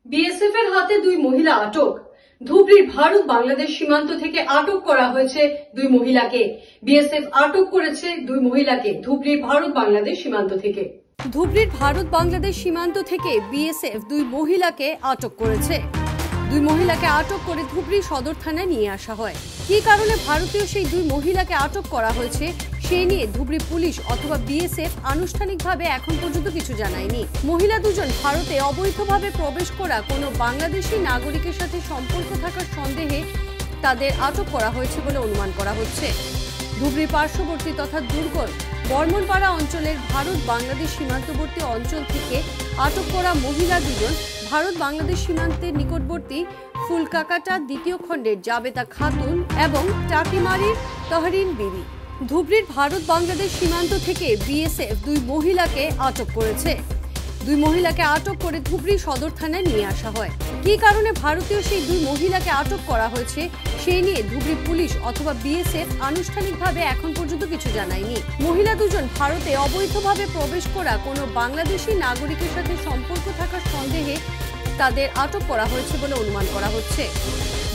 BSF এর হাতে দুই মহিলা আটক। ধুবড়ীর ভারত বাংলাদেশ সীমান্ত থেকে আটক করা হয়েছে দুই মহিলাকে। বিএসএফ আটক করেছে দুই মহিলাকে ধুবড়ীর ভারত বাংলাদেশ সীমান্ত থেকে। ধুবড়ীর ভারত বাংলাদেশ সীমান্ত থেকে বিএসএফ দুই মহিলাকে আটক করেছে। দুই মহিলাকে আটক করে ধুবড়ী সদর থানায় নিয়ে আসা হয়। কী কারণে ভারতীয় সেই দুই মহিলাকে আটক করা হয়েছে সেই নিয়ে ধুবড়ী পুলিশ অথবা বিএসএফ আনুষ্ঠানিকভাবে এখন পর্যন্ত কিছু জানায়নি। মহিলা দুজন ভারতে অবৈধভাবে প্রবেশ করা কোনো বাংলাদেশি নাগরিকের সাথে সম্পর্ক থাকার সন্দেহে তাদের আটক করা হয়েছে বলে অনুমান করা হচ্ছে। ধুবড়ী পার্শ্ববর্তী তথা দুর্গম বর্মনপাড়া অঞ্চলের ভারত বাংলাদেশ সীমান্তবর্তী অঞ্চল থেকে আটক করা মহিলা দুজন ভারত বাংলাদেশ সীমান্তের নিকটবর্তী ফুলকাকাটা দ্বিতীয় খণ্ডের জাবেদা খাতুন এবং টাকিমারির তহরিন বিবি। ধুবড়ীর ভারত বাংলাদেশ সীমান্ত থেকে বিএসএফ দুই মহিলাকে আটক করেছে। দুই মহিলাকে আটক করে ধুবড়ী সদর থানায় নিয়ে আসা হয়। কী কারণে ভারতীয় সেই দুই মহিলাকে আটক করা হয়েছে সেই নিয়ে ধুবড়ী পুলিশ অথবা বিএসএফ আনুষ্ঠানিকভাবে এখন পর্যন্ত কিছু জানায়নি। মহিলা দুজন ভারতে অবৈধভাবে প্রবেশ করা কোনো বাংলাদেশি নাগরিকের সাথে সম্পর্ক থাকার সন্দেহে তাদের আটক করা হয়েছে বলে অনুমান করা হচ্ছে।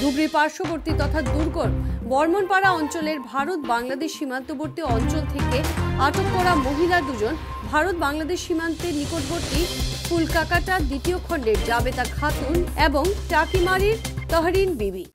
ধুবড়ী পার্শ্ববর্তী তথা দুর্গম বর্মনপাড়া অঞ্চলের ভারত বাংলাদেশ সীমান্তবর্তী অঞ্চল থেকে আটক করা মহিলা দুজন ভারত বাংলাদেশ সীমান্তের নিকটবর্তী ফুলকাকাটা দ্বিতীয় খণ্ডের জাবেদা খাতুন এবং টাকিমারির তহরিন বিবি।